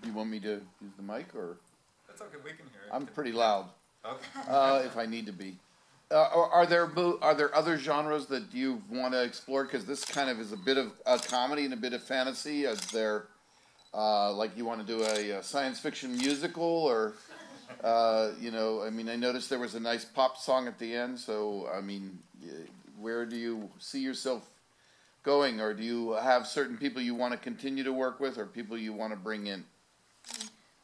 You want me to use the mic or? That's okay. We can hear it. I'm pretty loud. Okay. If I need to be. Are there other genres that you want to explore? Because this kind of is a bit of a comedy and a bit of fantasy. Is there, like, you want to do a science fiction musical, or, you know, I mean, I noticed there was a nice pop song at the end. So, I mean, where do you see yourself going, or do you have certain people you want to continue to work with, or people you want to bring in?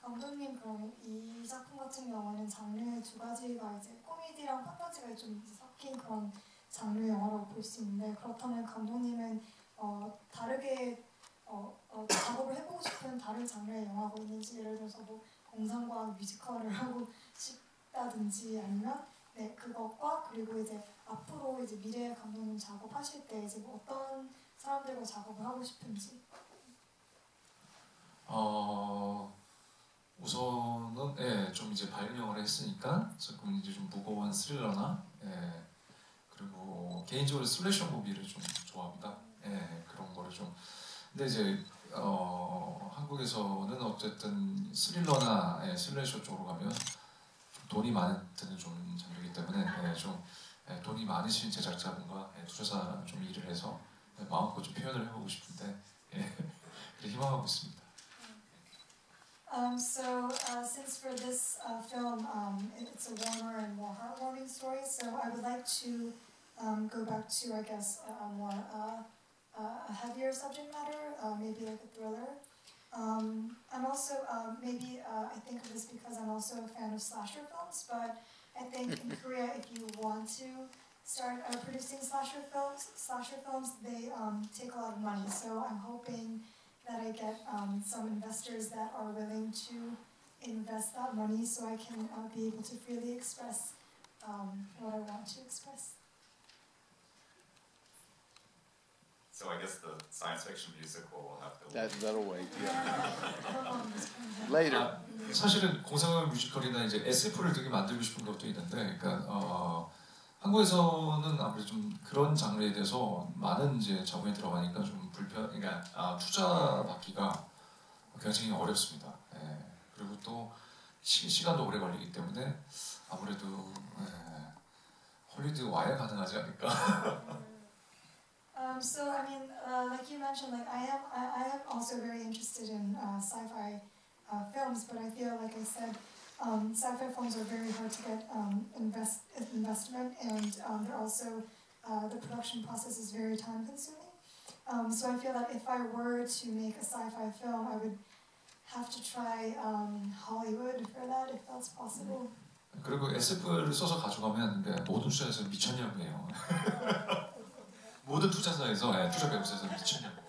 감독님, 그럼 이 작품 같은 경우는 장르 두 가지가 이제 코미디랑 판타지가 좀 섞인 그런 장르 영화라고 볼 수 있는데, 그렇다면 감독님은 다르게 작업을 해보고 싶은 다른 장르의 영화가 있는지, 예를 들어서 뭐 공상과학 뮤지컬을 하고 싶다든지, 아니면 네, 그것과 그리고 이제 앞으로 이제 미래 감독님 작업하실 때 이제 뭐 어떤 사람들과 작업을 하고 싶은지. 우선은 좀 이제 발명을 했으니까 조금 이제 좀 무거운 스릴러나 그리고 개인적으로 슬래셔 무비를 좀 좋아합니다. 그런 거를 좀. 근데 이제 한국에서는 어쨌든 스릴러나 슬래셔 쪽으로 가면 좀 돈이 많이 드는 좀 장르이기 때문에 좀 돈이 많으신 제작자분과 투자사 좀 일을 해서 마음껏 좀 표현을 해보고 싶은데 그래 희망하고 있습니다. Since for this film, it's a warmer and more heartwarming story, so I would like to go back to, I guess, a more a heavier subject matter, maybe like a thriller. I'm also maybe I think of this because I'm also a fan of slasher films, but I think in Korea, if you want to start producing slasher films, they take a lot of money. So I'm hoping that I get some investors that are willing to invest that money, so I can be able to freely express what I want to express. So I guess the science fiction musical will have to. That'll wait. Yeah. Later. 사실은 공상과학 뮤지컬이나 이제 SF를 되게 만들고 싶은 것도 있는데, 그러니까 한국에서는 아무래도 좀 그런 장르에 대해서 많은 이제 자본이 들어가니까 좀 그러니까 투자 받기가 굉장히 어렵습니다. 그리고 또 시간도 오래 걸리기 때문에 아무래도 헐리우드 와야 가능하지 않을까. So I mean, like you mentioned, like I am also very interested in sci-fi films, but I feel like I said, sci-fi films are very hard to get investment, and they're also the production process is very time-consuming. So I feel that if I were to make a sci-fi film, I would have to try Hollywood for that, if that's possible. 그리고 SF를 써서 가져가면 모든 투자에서 미쳤냐고요. 모든 투자사에서 투자 배우사에서 미쳤냐고.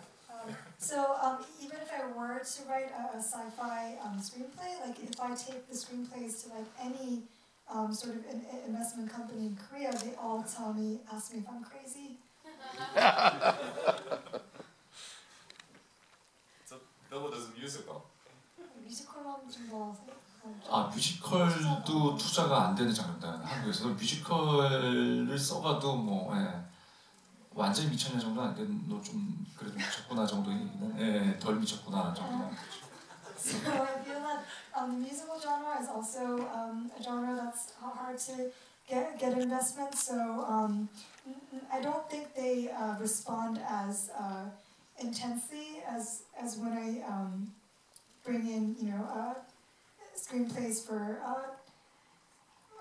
So even if I were to write a sci-fi screenplay, like if I take the screenplays to like any sort of investment company in Korea, they all ask me if I'm crazy. So Bill is a musical. 뮤지컬만 좀 좋아하세요? 뮤지컬도 투자가 안 되는 장르입니다. 한국에서 뮤지컬을 써봐도 뭐 완전히 미쳤냐 정도는 안 되는, 너 좀 그래도 미쳤구나 정도는 덜 미쳤구나 정도는. So I feel that the musical genre is also a genre that's hard to get investment. So I don't think they respond as intensely as when I bring in screenplays for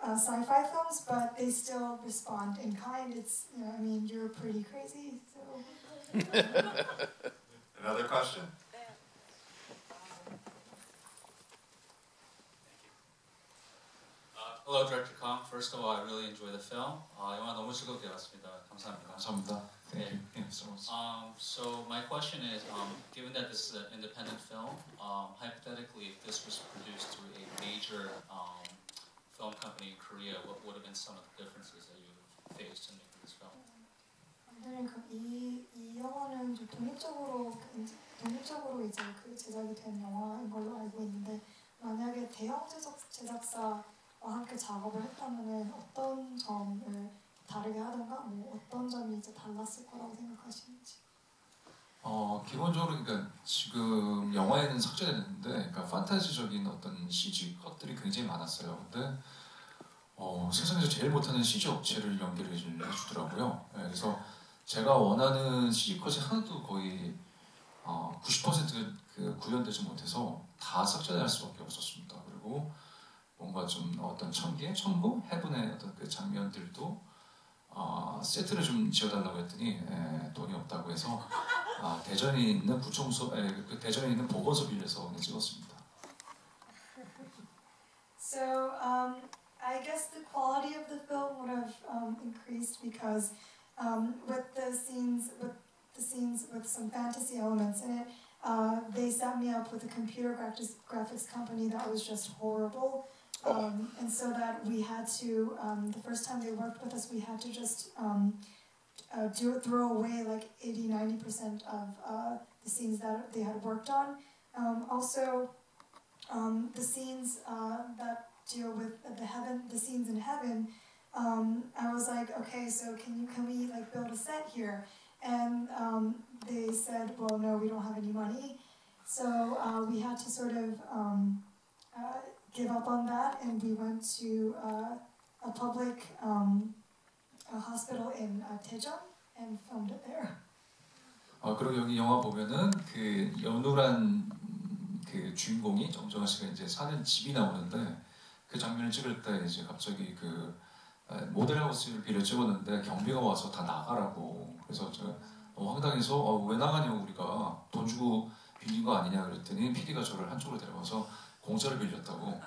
sci-fi films, but they still respond in kind. It's I mean, you're pretty crazy. So. Another question. Hello, Director Kang. First of all, I really enjoyed the film. 영화 너무 즐겁게 봤습니다. 감사합니다. 감사합니다. Thank you so much. So my question is, given that this is an independent film, hypothetically, if this was produced through a major film company in Korea, what would have been some of the differences that you faced in making this film? 이 영화는 좀 독립적으로 이제 그 제작이 된 영화인 걸로 알고 있는데, 만약에 대형 제작사와 함께 작업을 했다면은 어떤 점을 다르게 하던가, 뭐 어떤 점이 이제 달랐을 거라고 생각하시는지. 기본적으로 그러니까 지금 영화에는 삭제됐는데, 그러니까 판타지적인 어떤 CG 것들이 굉장히 많았어요. 근데 세상에서 제일 못하는 CG 업체를 연결을 해주더라고요. 네, 그래서 제가 원하는 CG 컷이 하나도 거의 90% 구현되지 못해서 다 삭제될 수밖에 없었습니다. 그리고 뭔가 좀 어떤 천국, 해븐의 어떤 그 장면들도 세트를 좀 지어달라고 했더니 돈이 없다고 해서 대전에 있는 대전에 있는 보건소 빌려서 찍었습니다. So I guess the quality of the film would have increased because with the scenes with some fantasy elements in it, they set me up with a computer graphics company that was just horrible. And so that we had to, the first time they worked with us, we had to just throw away like 80-90% of the scenes that they had worked on. Also, the scenes that deal with the scenes in heaven, I was like, okay, so can we like build a set here? And they said, well, no, we don't have any money. So we had to sort of give up on that, and we went to a public hospital in Daejeon and filmed it there. 그리고 여기 영화 보면은 그 연우란 그 주인공이 정정아 씨가 이제 사는 집이 나오는데 그 장면을 찍을 때 이제 갑자기 그 모델하우스를 빌려 찍었는데 경비가 와서 다 나가라고. 그래서 제가 너무 황당해서 왜 나가냐고, 우리가 돈 주고 빌린 거 아니냐 그랬더니 PD가 저를 한쪽으로 데려가서 공짜로 빌렸다고,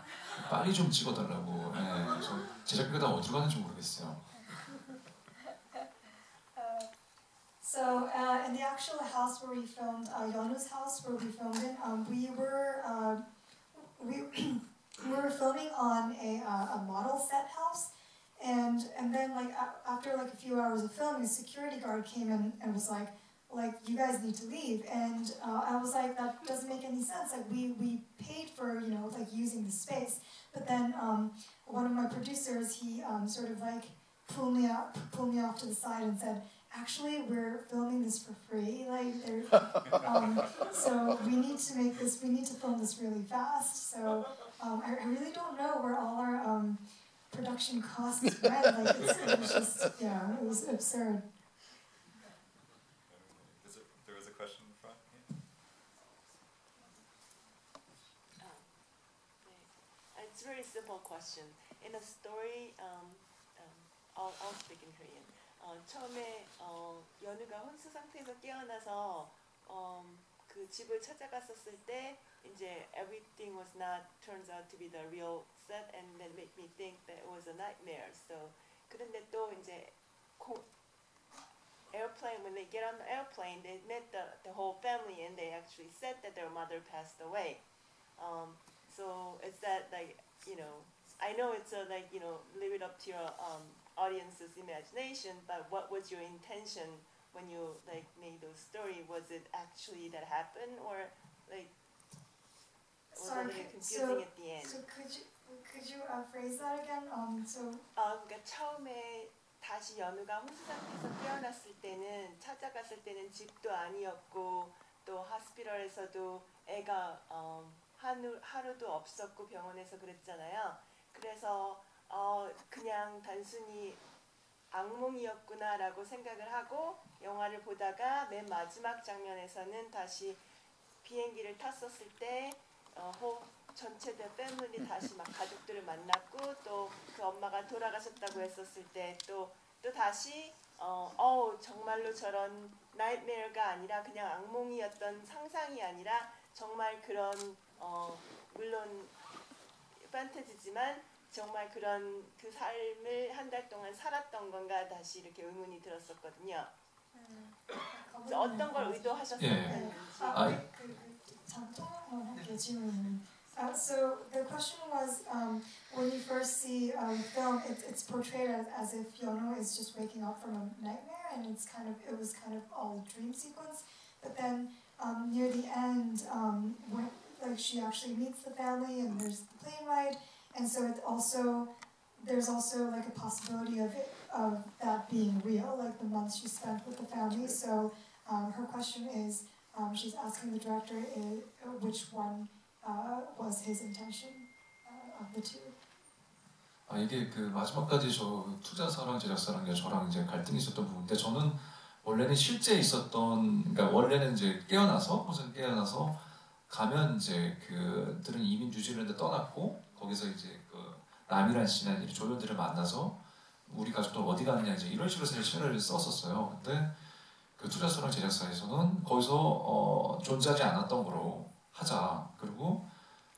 빨리 좀 찍어달라고. 그래서 제작비가 다 어디로 가는지 모르겠어요. So in the actual house where we filmed, Yeonu's house where we filmed it, we were filming on a model set house, and then like after like a few hours of filming, a security guard came in and was like you guys need to leave, and I was like, that doesn't make any sense. Like we paid for like using the space, but then one of my producers, he sort of like pulled me off to the side and said, actually, we're filming this for free. Like, so we need to film this really fast. So I really don't know where all our production costs went. Like, it was just, it was absurd. There was a question in the front. It's a very simple question. In a story, I'll speak in Korean. 처음에 연우가 혼수 상태에서 깨어나서 그 집을 찾아갔었을 때 이제 everything was not turns out to be the real set, and then make me think that it was a nightmare. So 그런데 또 이제 airplane, when they get on the airplane, they met the whole family, and they actually said that their mother passed away. So it's that like I know it's a leave it up to your audience's imagination, but what was your intention when you made those story? Was it actually that happened, or was it a little confusing at the end? So could you phrase that again? 그러니까 처음에 다시 연우가 혼수 상태에서 깨어났을 때는 찾아갔을 때는 집도 아니었고 또 하스피럴에서도 애가 하루도 없었고 병원에서 그랬잖아요. 그래서 그냥 단순히 악몽이었구나라고 생각을 하고 영화를 보다가 맨 마지막 장면에서는 다시 비행기를 탔었을 때 전체 대 패밀리 다시 막 가족들을 만났고 또 그 엄마가 돌아가셨다고 했었을 때 또 다시 정말로 저런 나이트메어가 아니라 그냥 악몽이었던 상상이 아니라 정말 그런 물론 판타지지만 정말 그런 그 삶을 한 달 동안 살았던 건가 다시 이렇게 의문이 들었었거든요. 그래서 어떤 걸 의도하셨었는지. So the question was, when you first see the film, it's portrayed as if Yeonu is just waking up from a nightmare, and it was kind of all a dream sequence. But then near the end, when she actually meets the family, and there's the plane ride, and so there's also like a possibility of that being real, like the months she spent with the family. So her question is, she's asking the director which one was his intention of the two. 아 이게 그 마지막까지 저 투자사랑 제작사랑 저랑 이제 갈등이 있었던 부분인데 저는 원래는 실제 있었던 그러니까 원래는 이제 깨어나서 가면 이제 그들은 이민 뉴질랜드 떠났고 거기서 이제 그 남이란 씨나 이 조연들을 만나서 우리 가족들 어디 갔냐 이제 이런 식으로 시나리오를 썼었어요. 근데 그 투자사랑 제작사에서는 거기서 존재하지 않았던 거로 하자. 그리고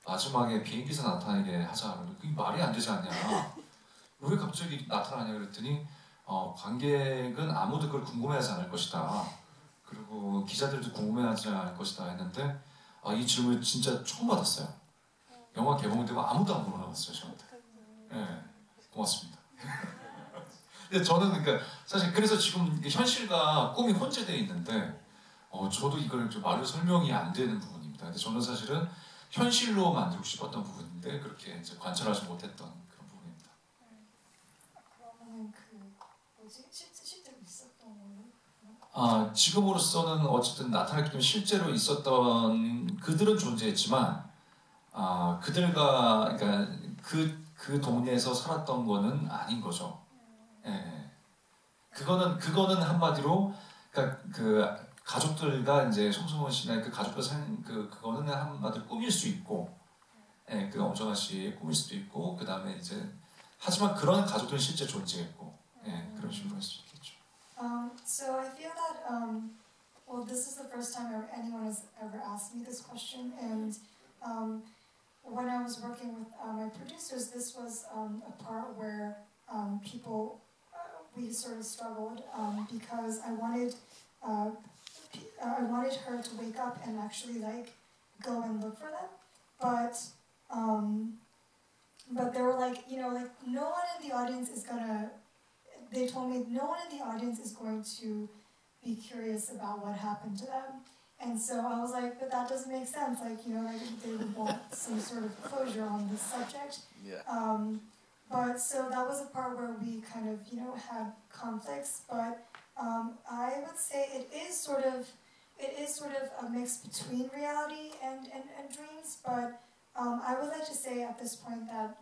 마지막에 비행기에서 나타나게 하자. 그게 말이 안 되지 않냐. 왜 갑자기 나타나냐 그랬더니 관객은 아무도 그걸 궁금해하지 않을 것이다. 그리고 기자들도 궁금해하지 않을 것이다 했는데 이 질문을 진짜 처음 받았어요. 영화 개봉되고 아무도 안 물어봤어요 저한테. 네, 고맙습니다. 근데 저는 그러니까 사실 그래서 지금 현실과 꿈이 혼재되어 있는데 저도 이걸 좀 말로 설명이 안 되는 부분입니다. 근데 저는 사실은 현실로 만들고 싶었던 부분인데 그렇게 이제 관찰하지 못했던 그런 부분입니다. 그러면은 그 뭐지 실제로 있었던 걸로? 지금으로서는 어쨌든 나타났기 때문에 실제로 있었던 그들은 존재했지만 그들과 그러니까 그 동네에서 살았던 거는 아닌 거죠. 예. 그거는 한마디로 그러니까 그 가족들과 이제 송승헌 씨나 그 가족들 그거는 한마디로 꿈일 수 있고, 예, 그 엄정화 씨의 꿈일 수도 있고, 그 다음에 이제 하지만 그런 가족들은 실제 존재했고, 예, 그런 식으로 할 수 있겠죠. So I feel that well, this is the first time anyone has ever asked me this question, and when I was working with my producers, this was a part where we sort of struggled because I wanted her to wake up and actually like go and look for them, but they were like, like no one in the audience is gonna. They told me no one in the audience is going to be curious about what happened to them, and so I was like, but that doesn't make sense. Like like they would want some sort of closure on this subject. Yeah. But so that was a part where we kind of had conflicts, but I would say it is sort of a mix between reality and dreams, but I would like to say at this point that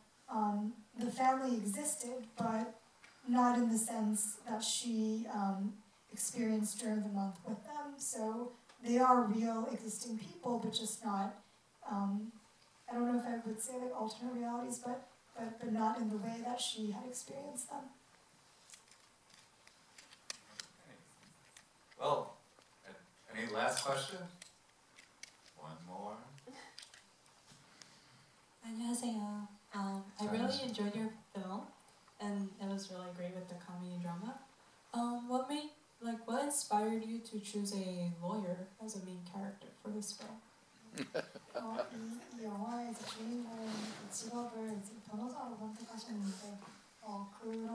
the family existed, but not in the sense that she experienced during the month with them. So they are real existing people, but just not, I don't know if I would say like alternate realities, but not in the way that she had experienced them. Well, any last question? One more. 안녕하세요. I really enjoyed your film, and it was really great with the comedy and drama. What inspired you to choose a lawyer as a main character for this film? 이 영화의 주인공 직업을 변호사로 선택하셨는데 그렇게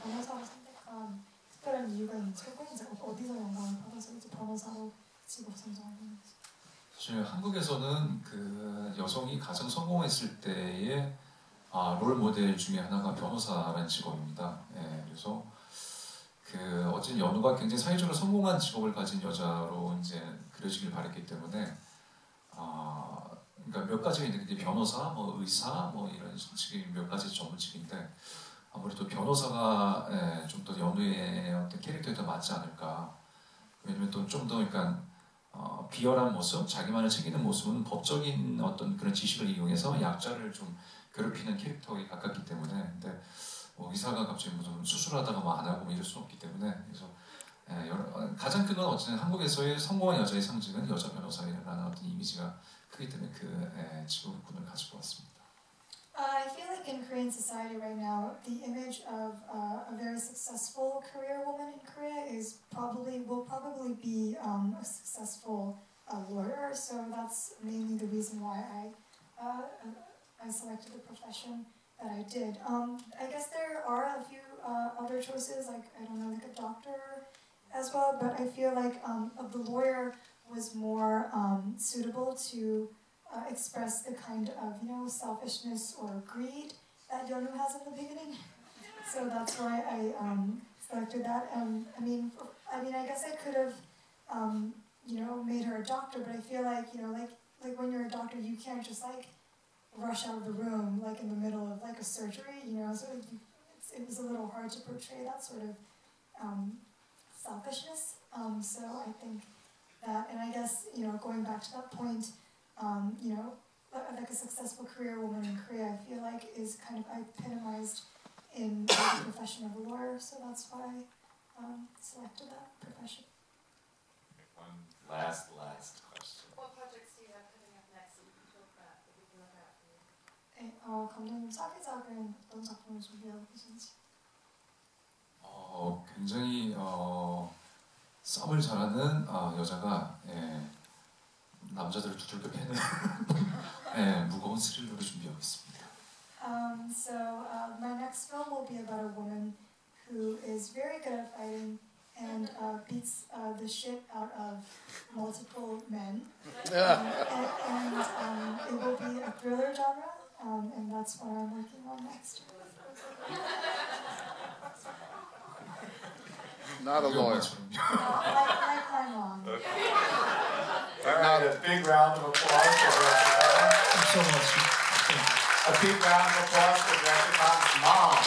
변호사로 선택한 특별한 이유가 있는지 어디서 영감을 받아서 변호사로 직업 선정하는지. 사실 한국에서는 그 여성이 가장 성공했을 때의 롤 모델 중에 하나가 변호사라는 직업입니다. 예, 그래서 그 어쨌든 연우가 굉장히 사회적으로 성공한 직업을 가진 여자로 이제 그려지길 바랬기 때문에 그러니까 몇 가지가 있는데 변호사, 의사, 이런 식의 몇 가지 전문직인데 아무래도 변호사가 좀 더 연우의 어떤 캐릭터에 더 맞지 않을까. 왜냐면 또 좀 더 그러니까 비열한 모습, 자기만을 챙기는 모습은 법적인 어떤 그런 지식을 이용해서 약자를 좀 괴롭히는 캐릭터에 가깝기 때문에 근데 의사가 갑자기 무슨 수술하다가 안 하고 이럴 수는 없기 때문에 그래서 가장 큰 건 어쨌든 한국에서의 성공한 여자의 상징은 여자 변호사라는 어떤 이미지가 크기 때문에 그 직업군을 가지고 왔습니다. I feel like in Korean society right now, the image of a very successful career woman in Korea will probably be a successful lawyer. So that's mainly the reason why I selected the profession that I did. I guess there are a few other choices, like I don't know, like a doctor as well. But I feel like the lawyer was more suitable to express the kind of selfishness or greed that Yeonu has in the beginning. So that's why I selected that. I mean, I guess I could have made her a doctor, but I feel like, like when you're a doctor, you can't just like rush out of the room like in the middle of like a surgery, so it was a little hard to portray that sort of selfishness. So I think that, and I guess, going back to that point, like a successful career woman in Korea, I feel like is kind of epitomized in the profession of a lawyer, so that's why I selected that profession. One last question. What projects do you have coming up next that you can talk about, that we can look out for you? 감독님 사기작은 어떤 작품을 준비하고 계신지? 굉장히 썸을 잘하는 여자가 남자들을 두들겨 패는 무거운 스릴러를 준비하고 있습니다. So my next film will be about a woman who is very good at fighting and beats the shit out of multiple men. And it will be a thriller genre, and that's what I'm working on next. Not a lawyer. Like my mom. All right, a big round of applause for Director Kang. Thanks so much. A big round of applause for Director Kang's mom.